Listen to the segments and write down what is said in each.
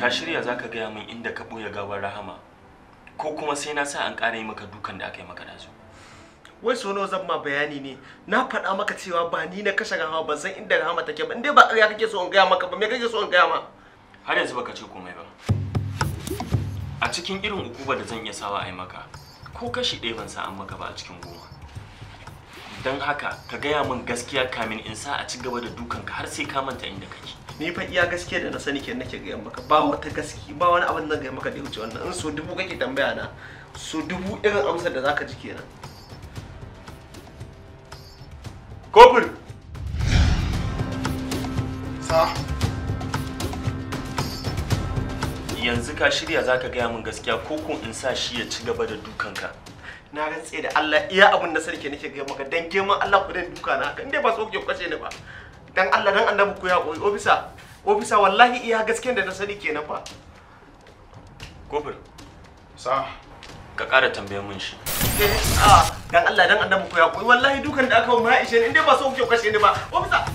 ka shirya zaka gaya min inda ka boye gawar Rahama ko kuma sai na sa an ƙara yi maka dukan da aka yi maka dazu? Wai so nawa zan ma bayani ne? Na faɗa maka cewa ba ni na kashe Rahama, ban san inda Rahama take ba. Indai ba ƙarya kake so in gaya maka ba, me kake so in gaya ma? Har yanzu baka ce komai ba. A cikin irin ukubar da zan iya sawa a yi maka, ko kashi ɗaya ban sa an maka ba a cikin 10. Don haka ka gaya min gaskiya kamin in sa a ci gaba da dukanka har sai ka manta inda kake. Ni fa iya gaskiya da na sani kenan nake gaya maka, ba wata gaskiya, ba wani abin da zan gaya maka da ya wuce wannan. In so 1000 kake tambaya na, so 1000 irin amsar da zaka ji kenan. Kofur! Sa. Yanzu ka shirya zaka gaya min gaskiya ko kun in sa shi ya ci gaba da dukanka? Na rantse da Allah iya abin da sarki nake gaya maka, dan girman Allah ku dan duka na haka. Indai ba so kuke kwace ni ba. Dan Allah dan annabi ku ya koyi ofisa. Ofisa wallahi iya gaskiyar da na sani kenan fa. Kofur. Sa. Ka ƙara tambayar mun shi. Dan Allah dan annabi ku ya koyi wallahi dukan da aka ma Aisha indai ba so kuke kwace ni ba. Ofisa.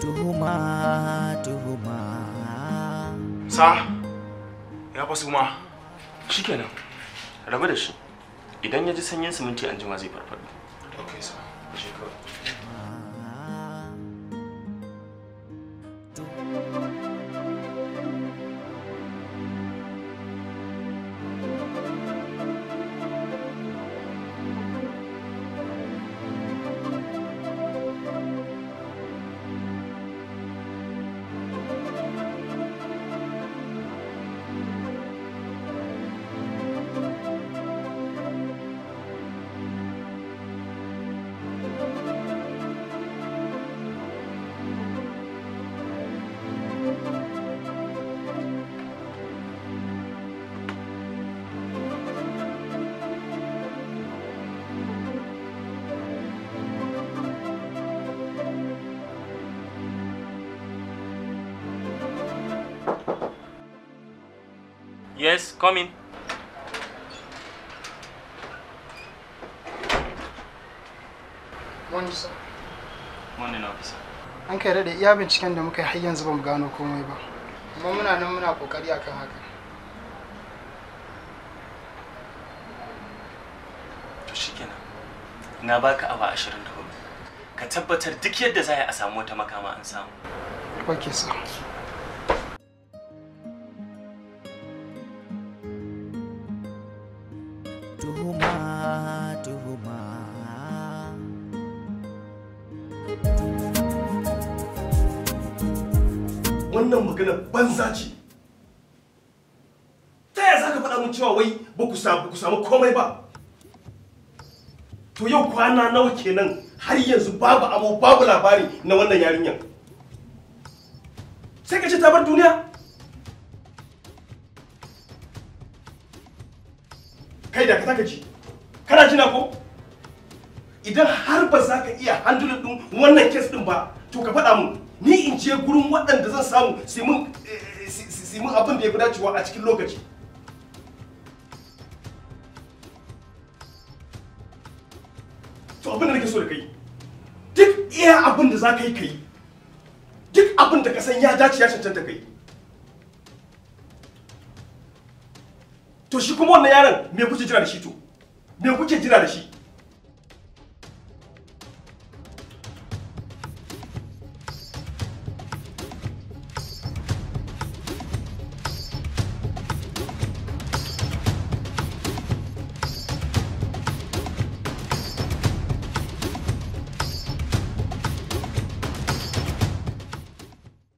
Tuhuma. Sa, ya fasu ma. Shikenan, rabu da shi. Idan ya ji sanyin siminti an jima zai farfaɗo. Okay, sa. Shi kawai. Yes, come in. Morning, sir. Morning, officer. An kai da iya binciken da muka yi har yanzu ba mu gano komai ba. Amma muna nan muna kokari akan haka. To shikenan. Na baka awa 24. Ka tabbatar duk yadda za a samu wata makama an samu. Okay, sir. Wannan magana banza ce. Ta yaya zaka faɗa mun cewa wai ba ku samu komai ba? To yau kwana nawa kenan har yanzu babu amo babu labari na wannan yarinyar. Sai ka ce ta bar duniya? Kai da ka taka ji. Kana jina ko? Idan har ba za ka iya handle din wannan case din ba, to ka faɗa mun. Ni in je gurin waɗanda zan samu su mun abin da ya fi dacewa a cikin lokaci. To abin da nake so da kai, duk iya abin da za ka yi ka yi, duk abin da ka san ya dace ya cancanta kai. To shi kuma wannan yaron me kuke jira da shi to? Me kuke jira da shi?